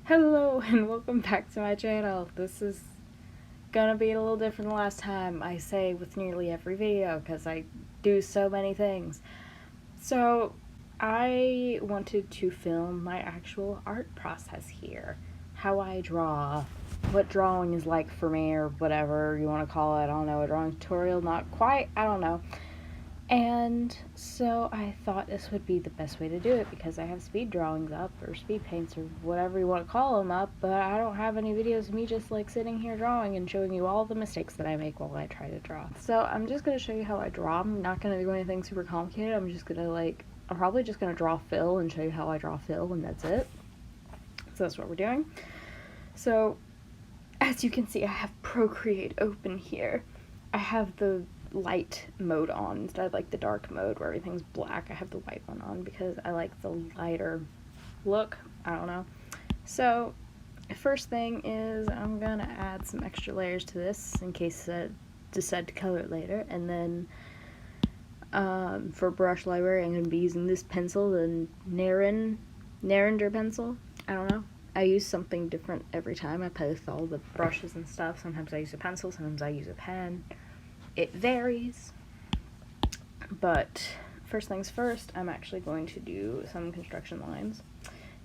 Hello and welcome back to my channel. This is gonna be a little different than last time, I say with nearly every video because I do so many things. So I wanted to film my actual art process here. How I draw, what drawing is like for me, or whatever you want to call it. I don't know, a drawing tutorial, not quite, I don't know. And so I thought this would be the best way to do it because I have speed drawings up, or speed paints, or whatever you want to call them up, but I don't have any videos of me just like sitting here drawing and showing you all the mistakes that I make while I try to draw. So I'm just going to show you how I draw. I'm not going to do anything super complicated. I'm probably just going to draw fill and show you how I draw fill, and that's it. So that's what we're doing. So as you can see, I have Procreate open here. I have the light mode on instead of like the dark mode where everything's black. I have the white one on because I like the lighter look. I don't know. So first thing is I'm gonna add some extra layers to this in case I decide to color it later, and then for brush library I'm gonna be using this pencil, the Narrander pencil. I don't know. I use something different every time I play with all the brushes and stuff. Sometimes I use a pencil, sometimes I use a pen. It varies, but first things first, I'm actually going to do some construction lines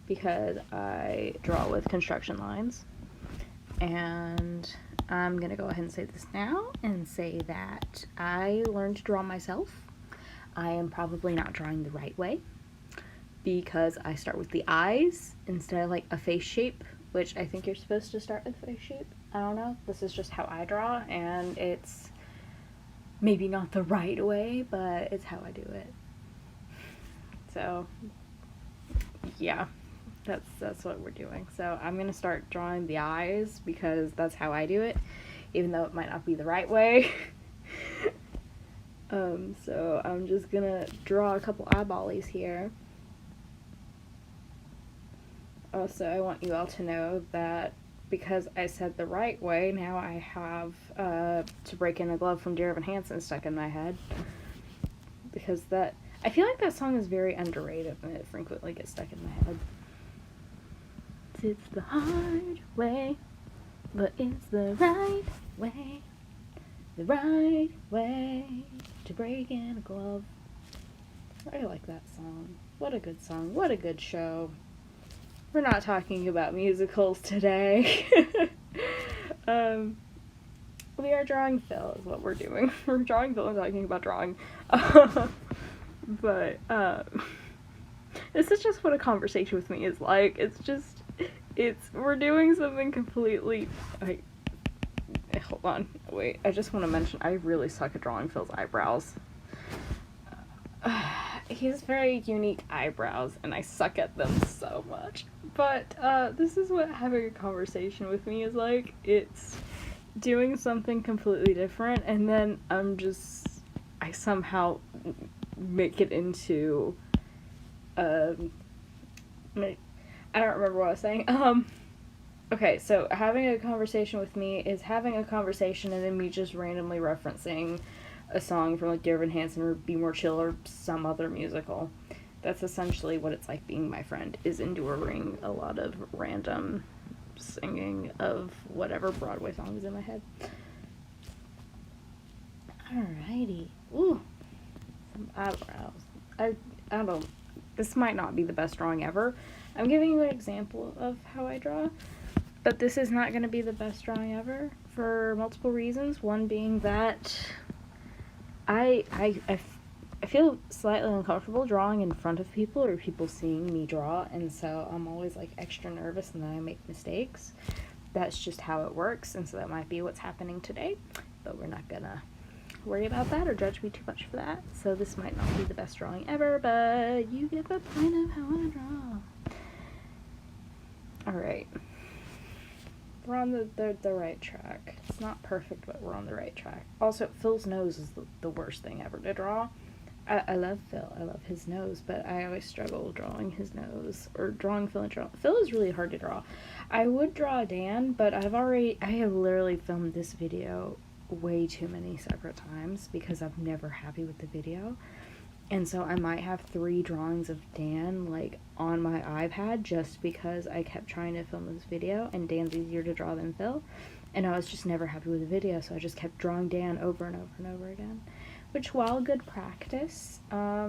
because I draw with construction lines, and I'm gonna go ahead and say this now and say that I learned to draw myself. I am probably not drawing the right way because I start with the eyes instead of like a face shape, which I think you're supposed to start with face shape. I don't know. This is just how I draw, and it's maybe not the right way, but it's how I do it. So yeah, that's what we're doing. So I'm gonna start drawing the eyes because that's how I do it, even though it might not be the right way. So I'm just gonna draw a couple eyeballies here. Also, I want you all to know that because I said the right way, now I have To Break in a Glove from Dear Evan Hansen stuck in my head. Because I feel like that song is very underrated and it frequently gets stuck in my head. It's the hard way, but it's the right way. The right way to break in a glove. I like that song. What a good song. What a good show. We're not talking about musicals today. We are drawing fill is what we're doing. We're drawing fill and talking about drawing. But this is just what a conversation with me is like. We're doing something completely, hold on, wait, I just want to mention I really suck at drawing Phil's eyebrows. He has very unique eyebrows, and I suck at them so much. But this is what having a conversation with me is like. It's doing something completely different, and then I somehow make it into, I don't remember what I was saying. Okay, so having a conversation with me is having a conversation and then me just randomly referencing a song from like Dear Evan Hansen or Be More Chill or some other musical. That's essentially what it's like being my friend, is enduring a lot of random singing of whatever Broadway song is in my head. Alrighty. Ooh. Some eyebrows. I don't, this might not be the best drawing ever. I'm giving you an example of how I draw, but this is not going to be the best drawing ever for multiple reasons. One being that I feel slightly uncomfortable drawing in front of people or people seeing me draw, and so I'm always like extra nervous and then I make mistakes. That's just how it works, and so that might be what's happening today, but we're not gonna worry about that or judge me too much for that. So this might not be the best drawing ever, but you get the point of how I draw. Alright. We're on the right track. It's not perfect, but we're on the right track. Also, Phil's nose is the worst thing ever to draw. I love Phil. I love his nose, but I always struggle drawing his nose or drawing Phil in general. Phil is really hard to draw. I would draw Dan, but I have literally filmed this video way too many separate times because I'm never happy with the video. And so I might have 3 drawings of Dan, like, on my iPad just because I kept trying to film this video, and Dan's easier to draw than Phil. And I was just never happy with the video, so I just kept drawing Dan over and over and over again. Which, while good practice, yeah,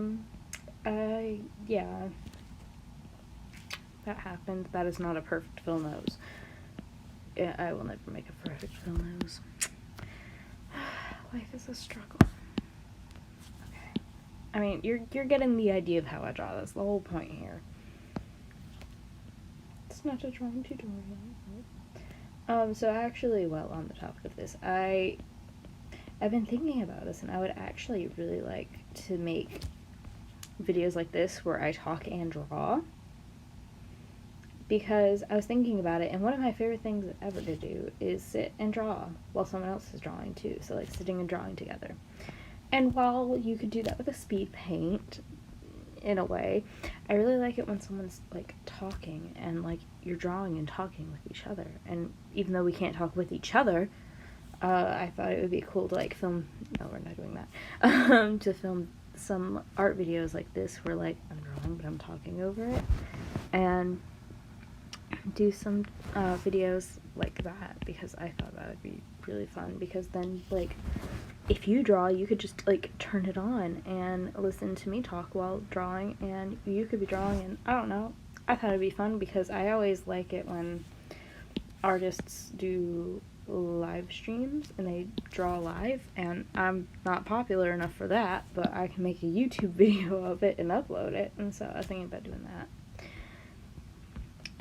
that happened. That is not a perfect Phil nose. Yeah, I will never make a perfect Phil nose. Life is a struggle. Okay. I mean, you're getting the idea of how I draw this. The whole point here. It's not a drawing tutorial. So actually, while on the topic of this, I've been thinking about this, and I would actually really like to make videos like this where I talk and draw, because I was thinking about it, and one of my favorite things ever to do is sit and draw while someone else is drawing too, so like sitting and drawing together. And while you could do that with a speed paint, in a way, I really like it when someone's like talking and like you're drawing and talking with each other. And even though we can't talk with each other, I thought it would be cool to like film, no, we're not doing that, to film some art videos like this where like I'm drawing but I'm talking over it, and do some videos like that, because I thought that would be really fun, because then like if you draw, you could just like turn it on and listen to me talk while drawing, and you could be drawing, and I don't know, I thought it'd be fun, because I always like it when artists do live streams and they draw live, and I'm not popular enough for that, but I can make a YouTube video of it and upload it, and so I was thinking about doing that.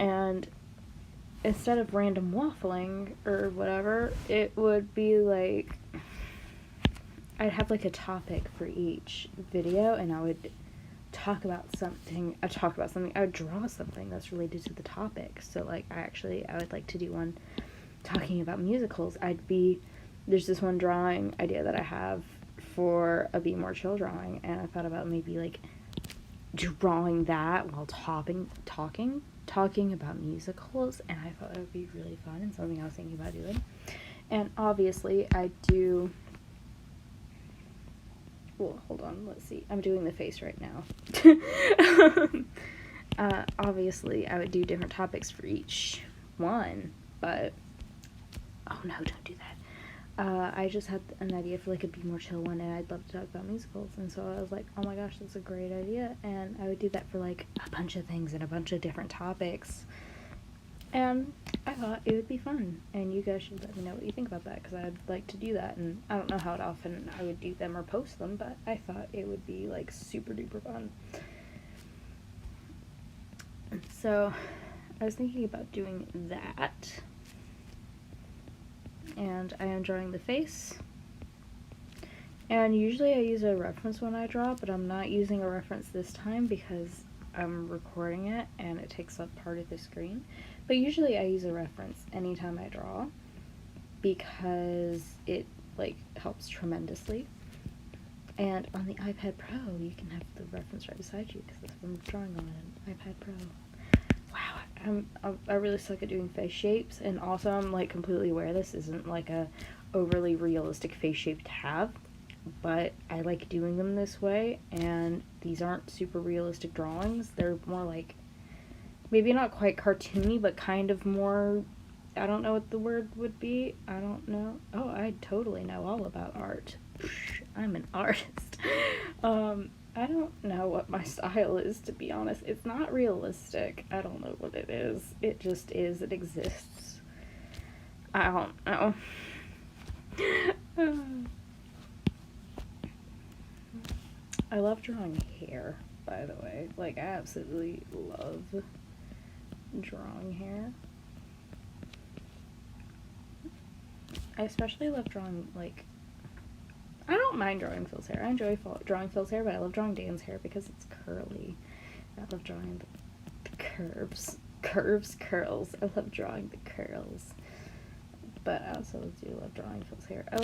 And instead of random waffling or whatever, it would be like I'd have like a topic for each video, and I would talk about something, I would draw something that's related to the topic. So like I would like to do one talking about musicals. There's this one drawing idea that I have for a Be More Chill drawing, and I thought about maybe like drawing that while talking about musicals, and I thought it would be really fun and something I was thinking about doing. And obviously I do, well, hold on, let's see, I'm doing the face right now. Obviously I would do different topics for each one, but oh no, don't do that. I just had an idea for like a Be More Chill one, and I'd love to talk about musicals, and so I was like, oh my gosh, that's a great idea, and I would do that for like a bunch of things and a bunch of different topics, and I thought it would be fun, and you guys should let me know what you think about that, because I'd like to do that, and I don't know how often I would do them or post them, but I thought it would be like super duper fun. So I was thinking about doing that. And I am drawing the face, and usually I use a reference when I draw, but I'm not using a reference this time because I'm recording it and it takes up part of the screen. But usually I use a reference anytime I draw, because it like helps tremendously. And on the iPad Pro you can have the reference right beside you, because that's what I'm drawing on an iPad Pro. Wow, I really suck at doing face shapes, and also I'm like completely aware this isn't like a overly realistic face shape to have, but I like doing them this way, and these aren't super realistic drawings. They're more like, maybe not quite cartoony, but kind of more, I don't know what the word would be, I don't know. Oh, I totally know all about art. I'm an artist. I don't know what my style is, to be honest. It's not realistic. I don't know what it is. It just is. It exists. I don't know. I love drawing hair, by the way. Like, I absolutely love drawing hair. I especially love drawing, like, I don't mind drawing Phil's hair. I enjoy drawing Phil's hair, but I love drawing Dan's hair because it's curly. I love drawing the curls. I love drawing the curls. But I also do love drawing Phil's hair. I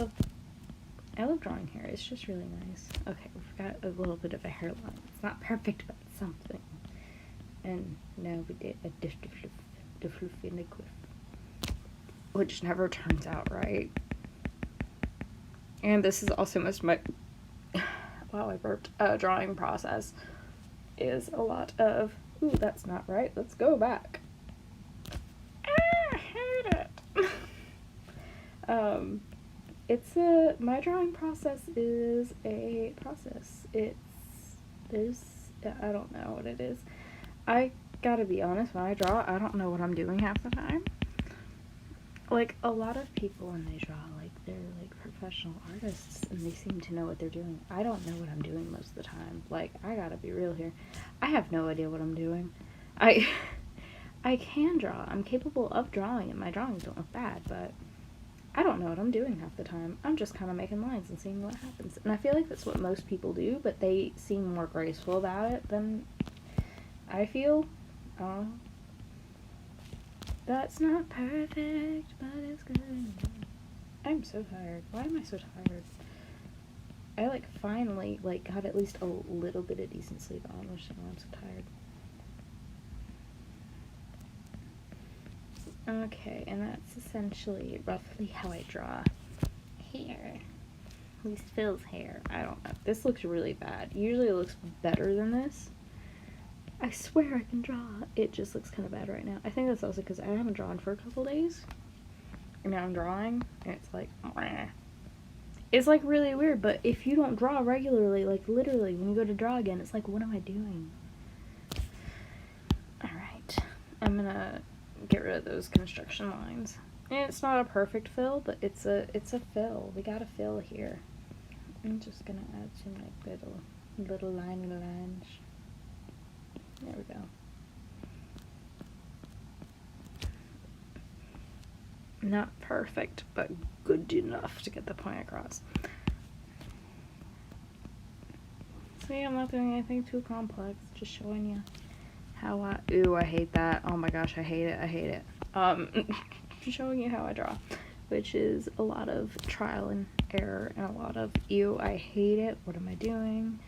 love drawing hair. It's just really nice. Okay, we've got a little bit of a hairline. It's not perfect, but it's something. And now we did a which never turns out right. And this is also most of my wow, I burped, drawing process is a lot of, ooh, that's not right, let's go back. I hate it. My drawing process is a process. I don't know what it is. I gotta be honest, when I draw, I don't know what I'm doing half the time. Like, a lot of people when they draw, like, they're, like, professional artists, and they seem to know what they're doing. I don't know what I'm doing most of the time. Like, I gotta be real here. I have no idea what I'm doing. I can draw. I'm capable of drawing, and my drawings don't look bad, but I don't know what I'm doing half the time. I'm just kind of making lines and seeing what happens. And I feel like that's what most people do, but they seem more graceful about it than I feel. That's not perfect, but it's good. I'm so tired. Why am I so tired? I, like, finally, like, got at least a little bit of decent sleep. I don't understand why I'm so tired. Okay, and that's essentially roughly how I draw hair. At least Phil's hair. I don't know. This looks really bad. Usually it looks better than this. I swear I can draw. It just looks kind of bad right now. I think that's also because I haven't drawn for a couple days. And now I'm drawing, and it's like, meh. It's, like, really weird, but if you don't draw regularly, like, literally, when you go to draw again, it's like, what am I doing? Alright. I'm gonna get rid of those construction lines. And it's not a perfect fill, but it's a fill. We got a fill here. I'm just gonna add some, like, little lines. There we go. Not perfect, but good enough to get the point across. So yeah, I'm not doing anything too complex, just showing you how I hate that. Oh my gosh, I hate it. Showing you how I draw, which is a lot of trial and error and a lot of, ew, I hate it, what am I doing?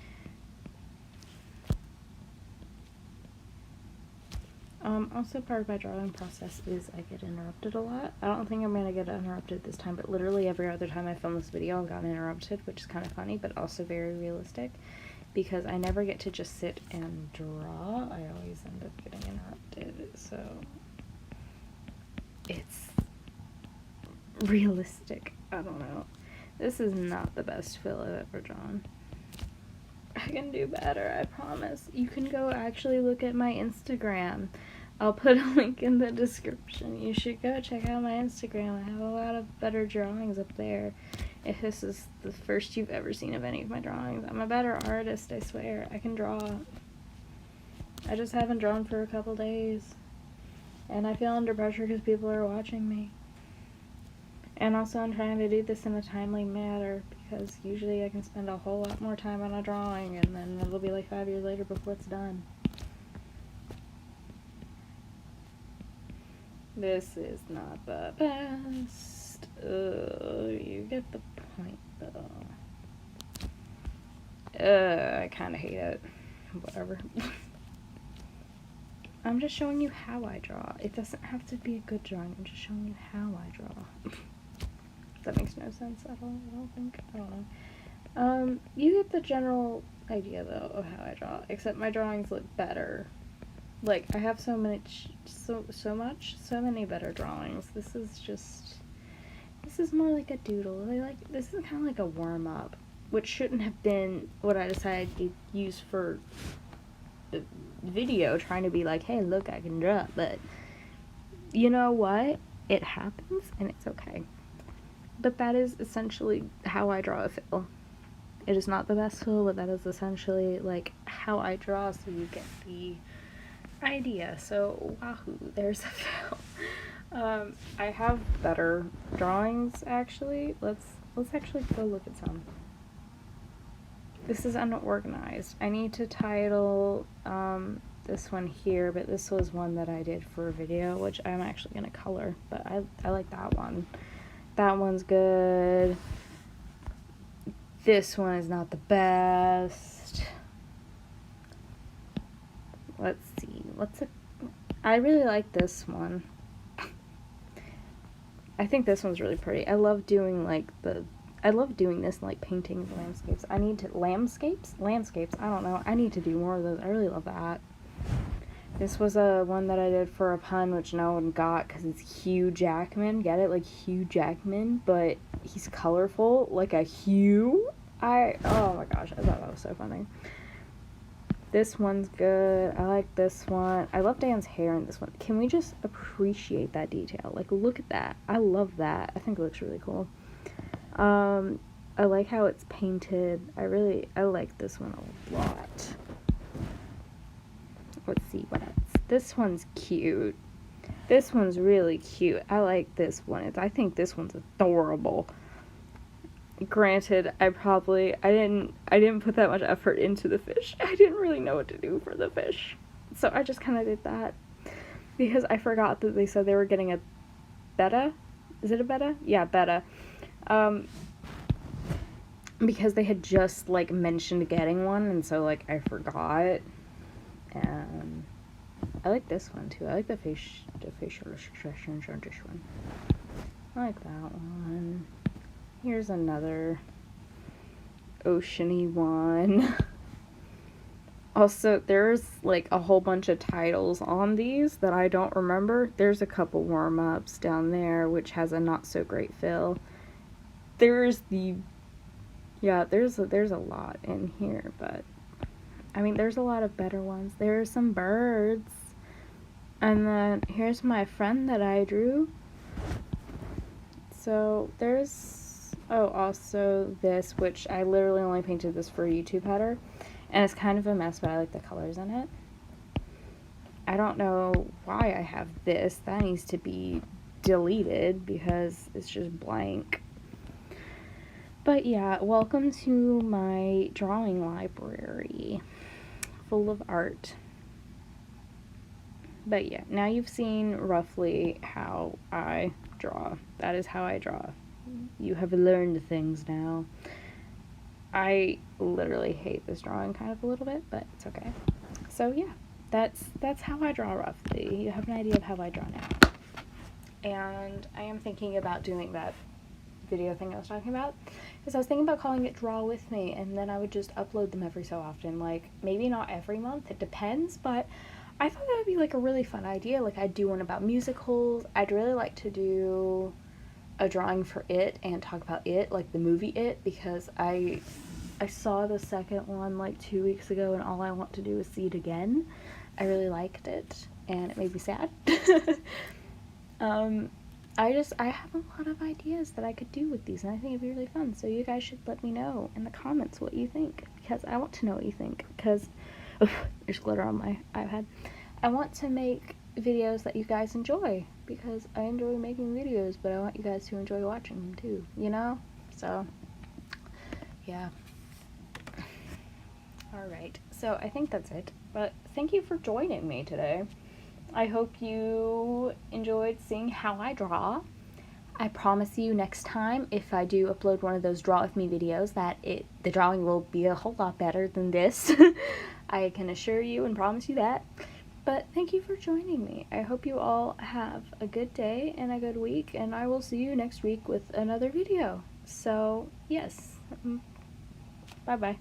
Also part of my drawing process is I get interrupted a lot. I don't think I'm gonna get interrupted this time, but literally every other time I film this video I've gotten interrupted, which is kind of funny, but also very realistic, because I never get to just sit and draw. I always end up getting interrupted, so it's realistic. I don't know. This is not the best fill I've ever drawn. I can do better, I promise. You can go actually look at my Instagram. I'll put a link in the description. You should go check out my Instagram. I have a lot of better drawings up there. If this is the first you've ever seen of any of my drawings, I'm a better artist, I swear. I can draw. I just haven't drawn for a couple days. And I feel under pressure because people are watching me. And also I'm trying to do this in a timely manner, because usually I can spend a whole lot more time on a drawing and then it'll be like 5 years later before it's done. This is not the best. You get the point though. I kinda hate it. Whatever. I'm just showing you how I draw. It doesn't have to be a good drawing. I'm just showing you how I draw. That makes no sense at all, I don't think. I don't know. You get the general idea, though, of how I draw. Except my drawings look better. Like, I have so many better drawings. This is more like a doodle. This is kind of like a warm-up, which shouldn't have been what I decided to use for the video, trying to be like, hey, look, I can draw. But, you know what? It happens, and it's okay. But that is essentially how I draw a fill. It is not the best fill, but that is essentially, like, how I draw, so you get the idea. So, wahoo, there's a fill. I have better drawings, actually. Let's actually go look at some. This is unorganized. I need to title, this one here, but this was one that I did for a video, which I'm actually gonna color, but I like that one. That one's good. This one is not the best. Let's see. I really like this one. I think this one's really pretty. I love doing, like, the I love doing this, like painting landscapes. I need to, landscapes, I don't know. I need to do more of those. I really love that. This was a one that I did for a pun, which no one got because it's Hugh Jackman. Get it? Like Hugh Jackman, but he's colorful, like a hue. Oh my gosh, I thought that was so funny. This one's good. I like this one. I love Dan's hair in this one. Can we just appreciate that detail? Like, look at that. I love that. I think it looks really cool. I like how it's painted. I like this one a lot. Let's see what else. This one's cute. This one's really cute. I like this one. I think this one's adorable. Granted, I didn't put that much effort into the fish. I didn't really know what to do for the fish. So I just kind of did that. Because I forgot that they said they were getting a betta. Is it a betta? Yeah, betta. Because they had just, like, mentioned getting one, and so, like, I forgot. And I like this one, too. I like the facial expressions on this one. I like that one. Here's another oceany one. Also, there's, like, a whole bunch of titles on these that I don't remember. There's a couple warm-ups down there, which has a not-so-great fill. There's a lot in here, but I mean, there's a lot of better ones. There are some birds. And then here's my friend that I drew. So there's, also this, which I literally only painted this for a YouTube header. And it's kind of a mess, but I like the colors in it. I don't know why I have this. That needs to be deleted because it's just blank. But yeah, welcome to my drawing library, full of art. But yeah, now you've seen roughly how I draw. That is how I draw. You have learned things now. I literally hate this drawing kind of a little bit, but it's okay. So yeah, that's how I draw roughly. You have an idea of how I draw now. And I am thinking about doing that video thing I was talking about, because I was thinking about calling it Draw With Me, and then I would just upload them every so often. Like, maybe not every month, it depends, but I thought that would be, like, a really fun idea. Like, I'd do one about musicals. I'd really like to do a drawing for It and talk about It, like the movie It, because I saw the second one, like, 2 weeks ago, and all I want to do is see it again. I really liked it, and it made me sad. I have a lot of ideas that I could do with these, and I think it'd be really fun. So you guys should let me know in the comments what you think, because I want to know what you think, because there's glitter on my iPad. I want to make videos that you guys enjoy, because I enjoy making videos, but I want you guys to enjoy watching them too, you know? So, yeah. Alright, so I think that's it, but thank you for joining me today. I hope you enjoyed seeing how I draw. I promise you next time, if I do upload one of those Draw With Me videos, that the drawing will be a whole lot better than this. I can assure you and promise you that. But thank you for joining me. I hope you all have a good day and a good week, and I will see you next week with another video. So, yes. Bye-bye.